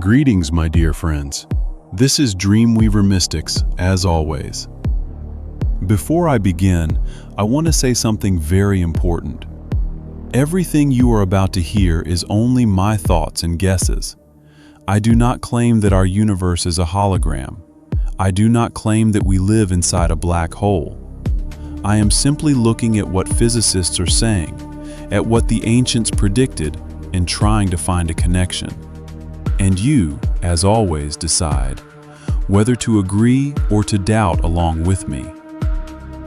Greetings, my dear friends. This is Dreamweaver Mystics, as always. Before I begin, I want to say something very important. Everything you are about to hear is only my thoughts and guesses. I do not claim that our universe is a hologram. I do not claim that we live inside a black hole. I am simply looking at what physicists are saying, at what the ancients predicted, and trying to find a connection. And you, as always, decide whether to agree or to doubt along with me.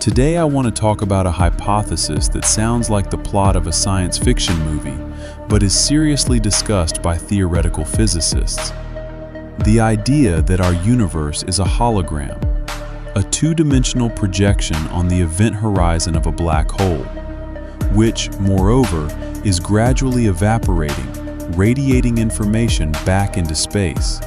Today I want to talk about a hypothesis that sounds like the plot of a science fiction movie, but is seriously discussed by theoretical physicists. The idea that our universe is a hologram, a two-dimensional projection on the event horizon of a black hole, which, moreover, is gradually evaporating, radiating information back into space.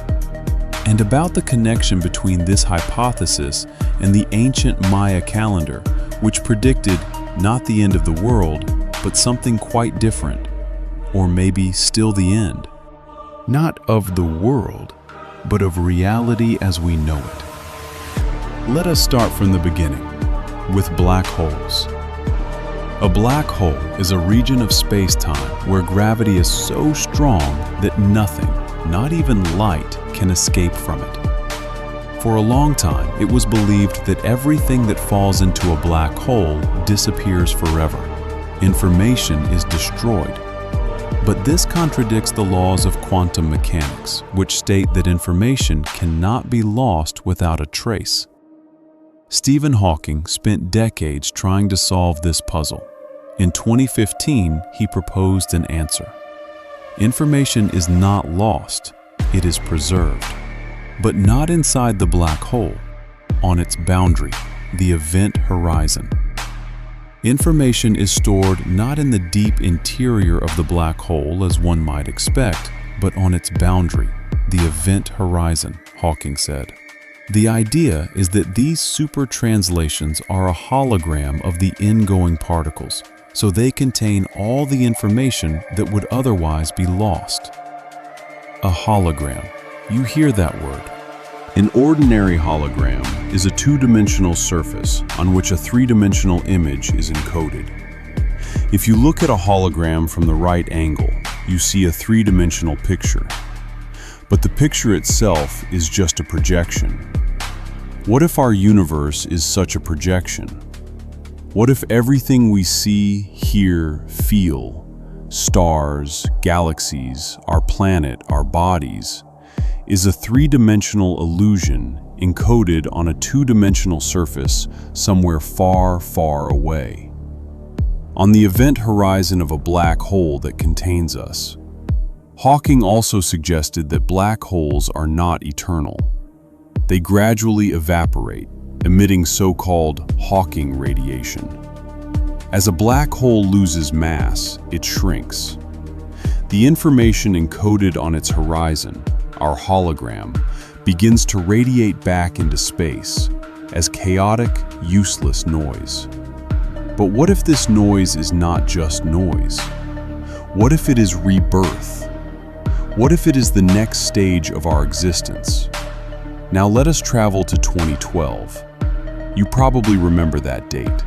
And about the connection between this hypothesis and the ancient Maya calendar, which predicted not the end of the world, but something quite different, or maybe still the end. Not of the world, but of reality as we know it. Let us start from the beginning, with black holes. A black hole is a region of space-time where gravity is so strong that nothing, not even light, can escape from it. For a long time, it was believed that everything that falls into a black hole disappears forever. Information is destroyed. But this contradicts the laws of quantum mechanics, which state that information cannot be lost without a trace. Stephen Hawking spent decades trying to solve this puzzle. In 2015, he proposed an answer. Information is not lost, it is preserved. But not inside the black hole, on its boundary, the event horizon. Information is stored not in the deep interior of the black hole as one might expect, but on its boundary, the event horizon, Hawking said. The idea is that these super translations are a hologram of the ingoing particles, so they contain all the information that would otherwise be lost. A hologram. You hear that word. An ordinary hologram is a two-dimensional surface on which a three-dimensional image is encoded. If you look at a hologram from the right angle, you see a three-dimensional picture. But the picture itself is just a projection. What if our universe is such a projection? What if everything we see, hear, feel, stars, galaxies, our planet, our bodies, is a three-dimensional illusion encoded on a two-dimensional surface somewhere far, far away? On the event horizon of a black hole that contains us. Hawking also suggested that black holes are not eternal. They gradually evaporate, emitting so-called Hawking radiation. As a black hole loses mass, it shrinks. The information encoded on its horizon, our hologram, begins to radiate back into space as chaotic, useless noise. But what if this noise is not just noise? What if it is rebirth? What if it is the next stage of our existence? Now let us travel to 2012. You probably remember that date.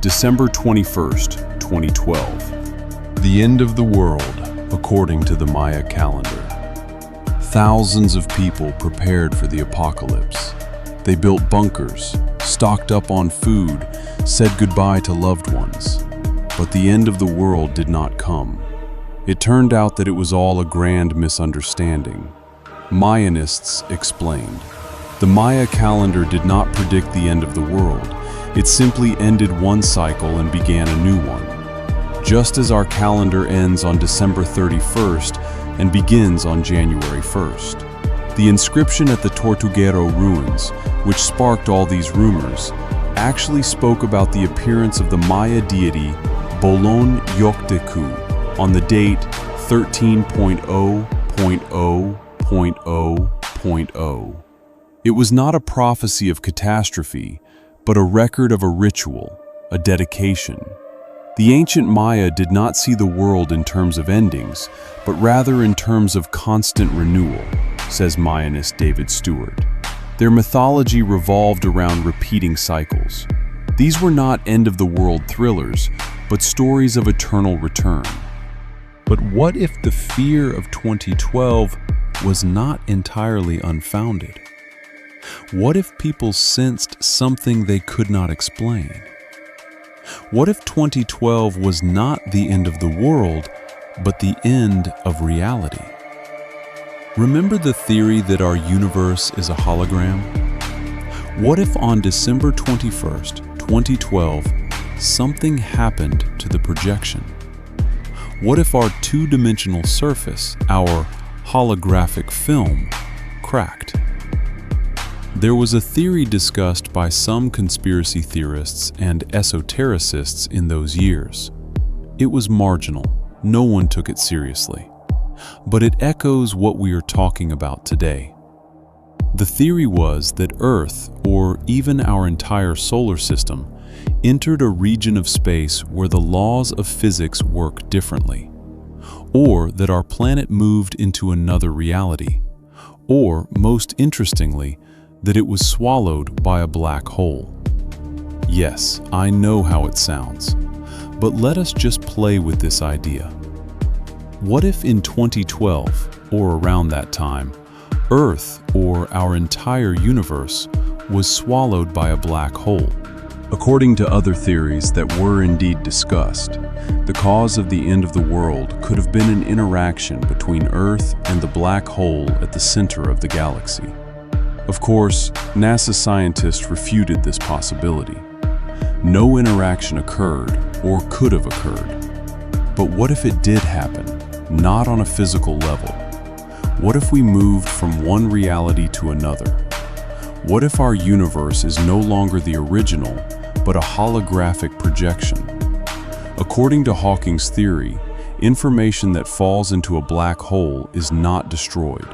December 21st, 2012. The end of the world, according to the Maya calendar. Thousands of people prepared for the apocalypse. They built bunkers, stocked up on food, said goodbye to loved ones. But the end of the world did not come. It turned out that it was all a grand misunderstanding. Mayanists explained. The Maya calendar did not predict the end of the world. It simply ended one cycle and began a new one. Just as our calendar ends on December 31st and begins on January 1st. The inscription at the Tortuguero ruins, which sparked all these rumors, actually spoke about the appearance of the Maya deity Bolon Yokteku on the date 13.0.0.0.0. It was not a prophecy of catastrophe, but a record of a ritual, a dedication. The ancient Maya did not see the world in terms of endings, but rather in terms of constant renewal, says Mayanist David Stewart. Their mythology revolved around repeating cycles. These were not end-of-the-world thrillers, but stories of eternal return. But what if the fear of 2012 was not entirely unfounded? What if people sensed something they could not explain? What if 2012 was not the end of the world, but the end of reality? Remember the theory that our universe is a hologram? What if on December 21st, 2012, something happened to the projection? What if our two-dimensional surface, our holographic film, cracked? There was a theory discussed by some conspiracy theorists and esotericists in those years. It was marginal. No one took it seriously. But it echoes what we are talking about today. The theory was that Earth, or even our entire solar system, entered a region of space where the laws of physics work differently, or that our planet moved into another reality, or, most interestingly, that it was swallowed by a black hole. Yes, I know how it sounds, but let us just play with this idea. What if in 2012, or around that time, Earth, or our entire universe, was swallowed by a black hole? According to other theories that were indeed discussed, the cause of the end of the world could have been an interaction between Earth and the black hole at the center of the galaxy. Of course, NASA scientists refuted this possibility. No interaction occurred or could have occurred. But what if it did happen, not on a physical level? What if we moved from one reality to another? What if our universe is no longer the original, but a holographic projection? According to Hawking's theory, information that falls into a black hole is not destroyed.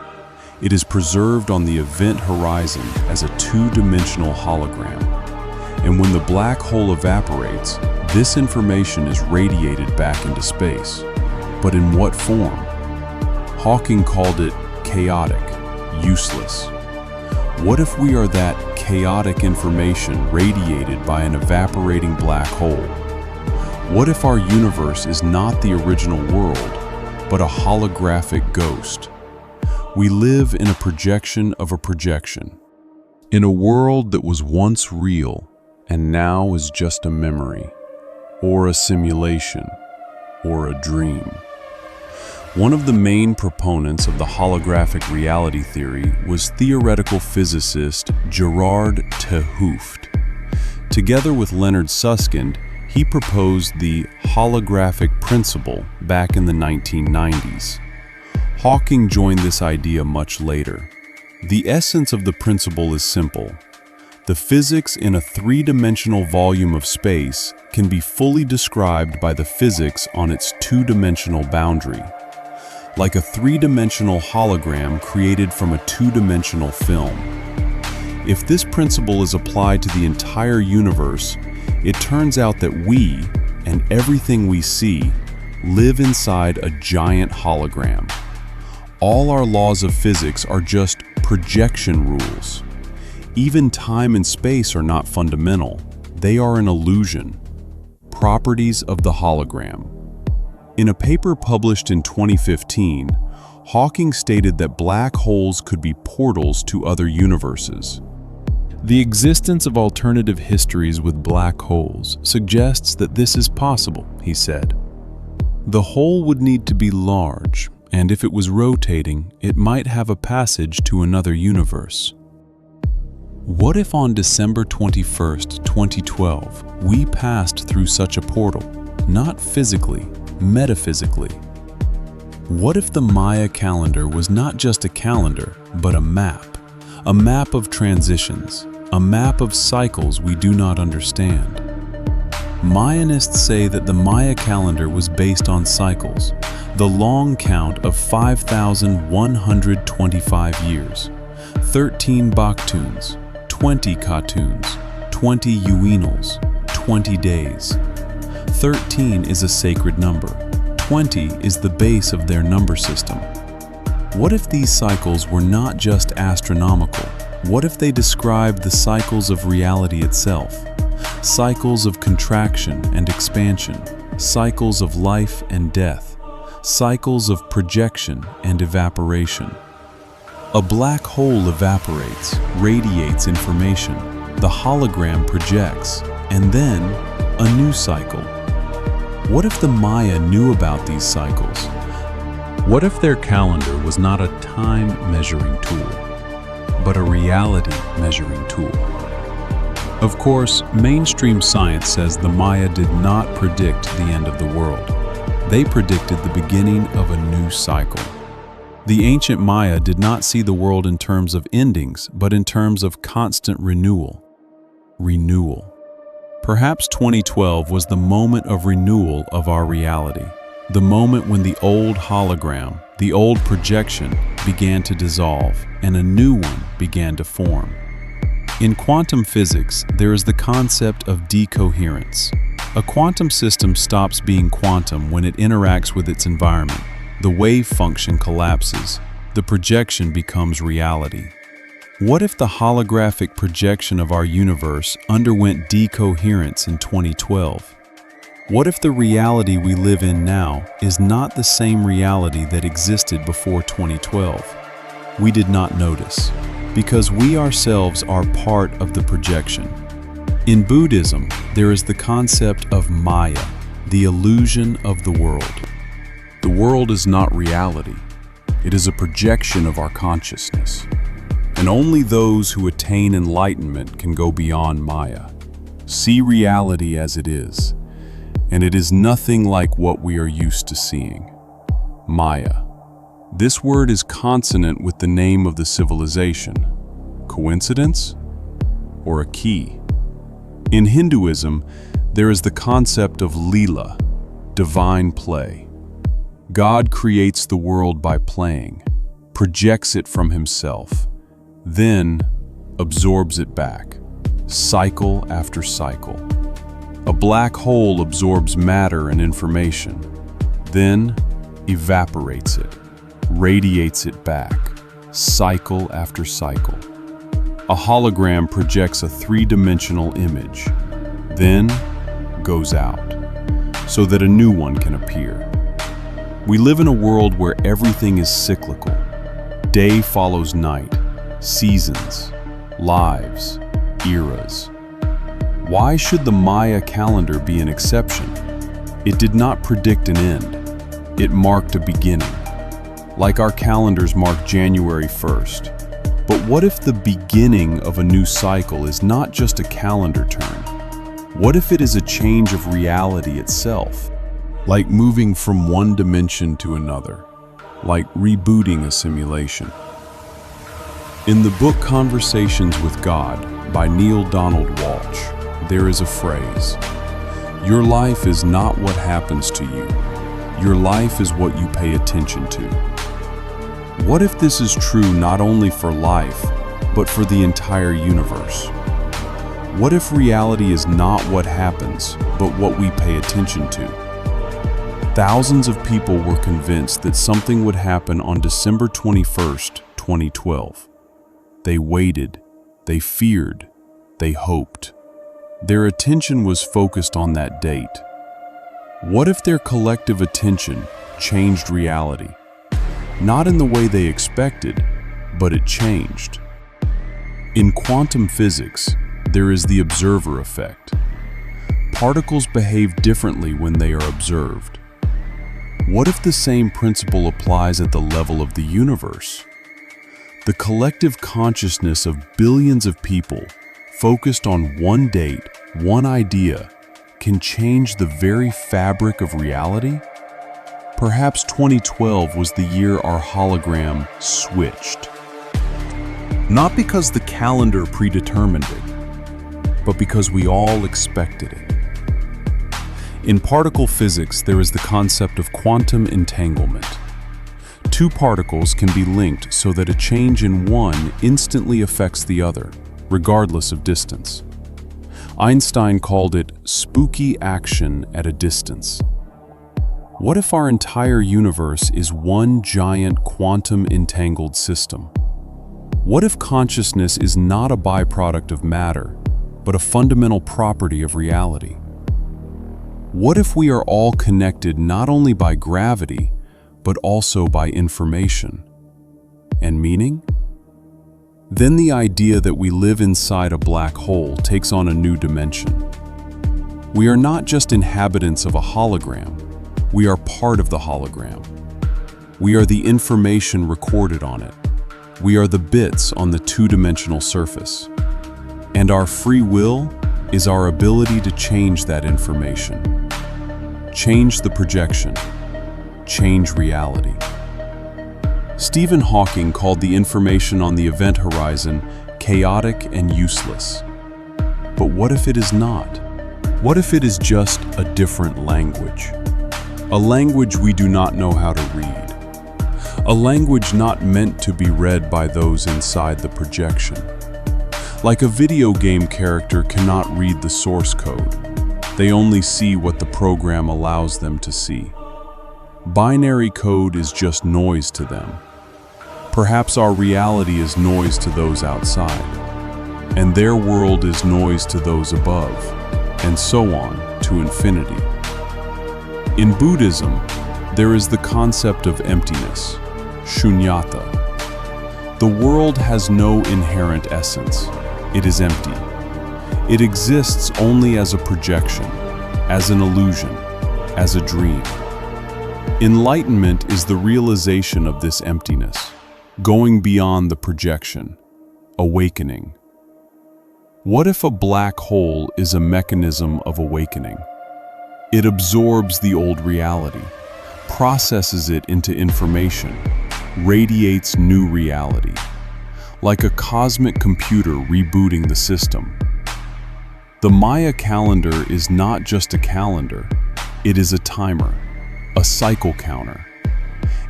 It is preserved on the event horizon as a two-dimensional hologram. And when the black hole evaporates, this information is radiated back into space. But in what form? Hawking called it chaotic, useless. What if we are that chaotic information radiated by an evaporating black hole? What if our universe is not the original world, but a holographic ghost? We live in a projection of a projection, in a world that was once real and now is just a memory, or a simulation, or a dream. One of the main proponents of the holographic reality theory was theoretical physicist Gerard 't Hooft. Together with Leonard Susskind, he proposed the holographic principle back in the 1990s. Hawking joined this idea much later. The essence of the principle is simple. The physics in a three-dimensional volume of space can be fully described by the physics on its two-dimensional boundary, like a three-dimensional hologram created from a two-dimensional film. If this principle is applied to the entire universe, it turns out that we, and everything we see, live inside a giant hologram. All our laws of physics are just projection rules. Even time and space are not fundamental. They are an illusion. Properties of the hologram. In a paper published in 2015, Hawking stated that black holes could be portals to other universes. The existence of alternative histories with black holes suggests that this is possible, he said. The hole would need to be large, and if it was rotating, it might have a passage to another universe. What if on December 21st, 2012, we passed through such a portal, not physically, metaphysically? What if the Maya calendar was not just a calendar, but a map of transitions, a map of cycles we do not understand? Mayanists say that the Maya calendar was based on cycles, the long count of 5,125 years, 13 Baktuns, 20 Khatuns, 20 Uinals, 20 days. 13 is a sacred number. 20 is the base of their number system. What if these cycles were not just astronomical? What if they described the cycles of reality itself? Cycles of contraction and expansion, cycles of life and death, cycles of projection and evaporation. A black hole evaporates, radiates information, the hologram projects, and then a new cycle. What if the Maya knew about these cycles? What if their calendar was not a time measuring tool, but a reality measuring tool? Of course, mainstream science says the Maya did not predict the end of the world. They predicted the beginning of a new cycle. The ancient Maya did not see the world in terms of endings, but in terms of constant renewal. Renewal. Perhaps 2012 was the moment of renewal of our reality. The moment when the old hologram, the old projection, began to dissolve and a new one began to form. In quantum physics, there is the concept of decoherence. A quantum system stops being quantum when it interacts with its environment. The wave function collapses. The projection becomes reality. What if the holographic projection of our universe underwent decoherence in 2012? What if the reality we live in now is not the same reality that existed before 2012? We did not notice, because we ourselves are part of the projection. In Buddhism, there is the concept of Maya, the illusion of the world. The world is not reality. It is a projection of our consciousness. And only those who attain enlightenment can go beyond Maya, see reality as it is. And it is nothing like what we are used to seeing. Maya. This word is consonant with the name of the civilization. Coincidence? Or a key? In Hinduism, there is the concept of Leela, divine play. God creates the world by playing, projects it from himself, then absorbs it back, cycle after cycle. A black hole absorbs matter and information, then evaporates it, radiates it back, cycle after cycle. A hologram projects a three-dimensional image, then goes out, so that a new one can appear. We live in a world where everything is cyclical. Day follows night, seasons, lives, eras. Why should the Maya calendar be an exception? It did not predict an end. It marked a beginning. Like our calendars mark January 1st. But what if the beginning of a new cycle is not just a calendar turn? What if it is a change of reality itself? Like moving from one dimension to another, like rebooting a simulation. In the book Conversations with God by Neil Donald Walsh, there is a phrase, "Your life is not what happens to you. Your life is what you pay attention to." What if this is true not only for life, but for the entire universe? What if reality is not what happens, but what we pay attention to? Thousands of people were convinced that something would happen on December 21st, 2012. They waited, they feared, they hoped. Their attention was focused on that date. What if their collective attention changed reality? Not in the way they expected, but it changed. In quantum physics, there is the observer effect. Particles behave differently when they are observed. What if the same principle applies at the level of the universe? The collective consciousness of billions of people focused on one date, one idea, can change the very fabric of reality? Perhaps 2012 was the year our hologram switched. Not because the calendar predetermined it, but because we all expected it. In particle physics, there is the concept of quantum entanglement. Two particles can be linked so that a change in one instantly affects the other, regardless of distance. Einstein called it spooky action at a distance. What if our entire universe is one giant quantum-entangled system? What if consciousness is not a byproduct of matter, but a fundamental property of reality? What if we are all connected not only by gravity, but also by information and meaning? Then the idea that we live inside a black hole takes on a new dimension. We are not just inhabitants of a hologram, we are part of the hologram. We are the information recorded on it. We are the bits on the two-dimensional surface. And our free will is our ability to change that information. Change the projection. Change reality. Stephen Hawking called the information on the event horizon chaotic and useless. But what if it is not? What if it is just a different language? A language we do not know how to read. A language not meant to be read by those inside the projection. Like a video game character cannot read the source code. They only see what the program allows them to see. Binary code is just noise to them. Perhaps our reality is noise to those outside, and their world is noise to those above, and so on to infinity. In Buddhism, there is the concept of emptiness, shunyata. The world has no inherent essence. It is empty. It exists only as a projection, as an illusion, as a dream. Enlightenment is the realization of this emptiness, going beyond the projection, awakening. What if a black hole is a mechanism of awakening? It absorbs the old reality, processes it into information, radiates new reality, like a cosmic computer rebooting the system. The Maya calendar is not just a calendar, it is a timer, a cycle counter.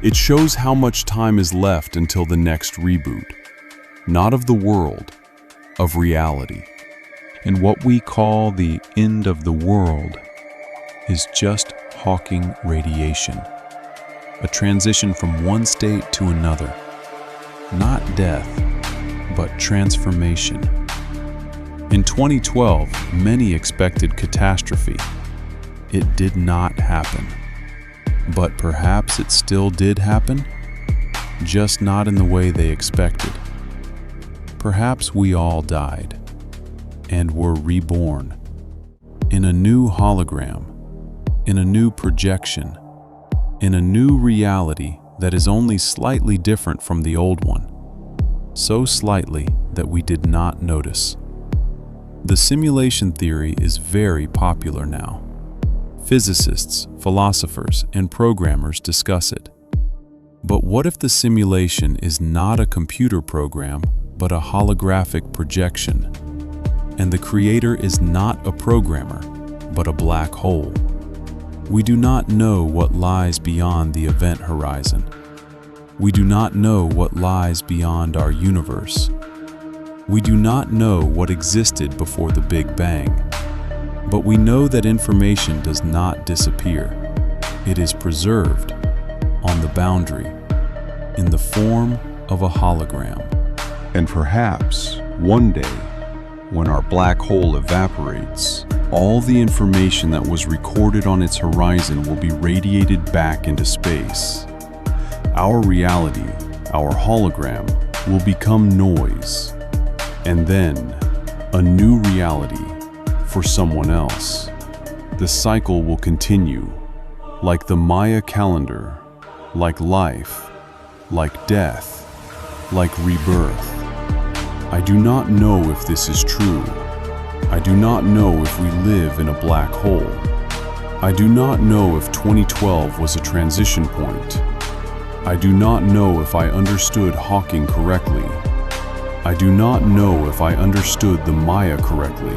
It shows how much time is left until the next reboot, not of the world, of reality. And what we call the end of the world is just Hawking radiation, a transition from one state to another. Not death, but transformation. In 2012, many expected catastrophe. It did not happen. But perhaps it still did happen, just not in the way they expected. Perhaps we all died and were reborn in a new hologram, in a new projection, in a new reality that is only slightly different from the old one, so slightly that we did not notice. The simulation theory is very popular now. Physicists, philosophers, and programmers discuss it. But what if the simulation is not a computer program, but a holographic projection? And the creator is not a programmer, but a black hole. We do not know what lies beyond the event horizon. We do not know what lies beyond our universe. We do not know what existed before the Big Bang. But we know that information does not disappear. It is preserved on the boundary, in the form of a hologram. And perhaps one day, when our black hole evaporates, all the information that was recorded on its horizon will be radiated back into space. Our reality, our hologram, will become noise, and then a new reality for someone else. The cycle will continue, like the Maya calendar, like life, like death, like rebirth. I do not know if this is true. I do not know if we live in a black hole. I do not know if 2012 was a transition point. I do not know if I understood Hawking correctly. I do not know if I understood the Maya correctly.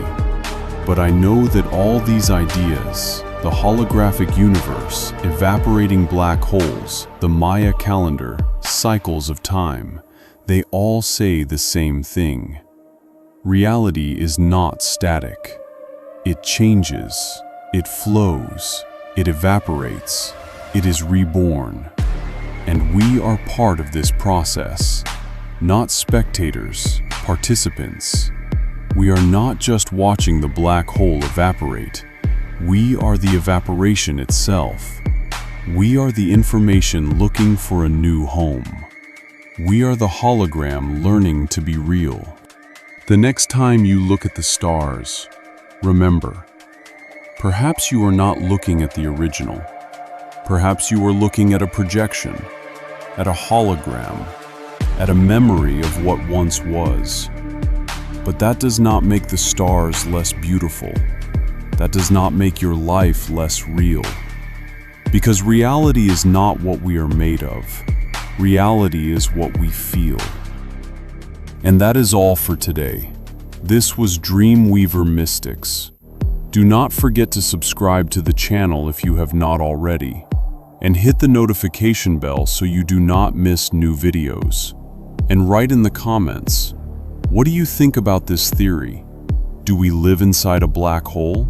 But I know that all these ideas, the holographic universe, evaporating black holes, the Maya calendar, cycles of time, they all say the same thing. Reality is not static. It changes, it flows, it evaporates, it is reborn. And we are part of this process, not spectators, participants. We are not just watching the black hole evaporate. We are the evaporation itself. We are the information looking for a new home. We are the hologram learning to be real. The next time you look at the stars, remember, perhaps you are not looking at the original. Perhaps you are looking at a projection, at a hologram, at a memory of what once was. But that does not make the stars less beautiful. That does not make your life less real. Because reality is not what we are made of. Reality is what we feel. And that is all for today. This was Dreamweaver Mystics. Do not forget to subscribe to the channel if you have not already, and hit the notification bell so you do not miss new videos. And write in the comments, what do you think about this theory? Do we live inside a black hole?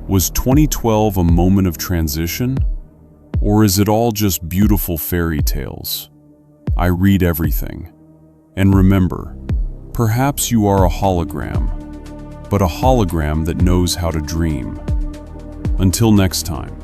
Was 2012 a moment of transition? Or is it all just beautiful fairy tales? I read everything. And remember, perhaps you are a hologram, but a hologram that knows how to dream. Until next time.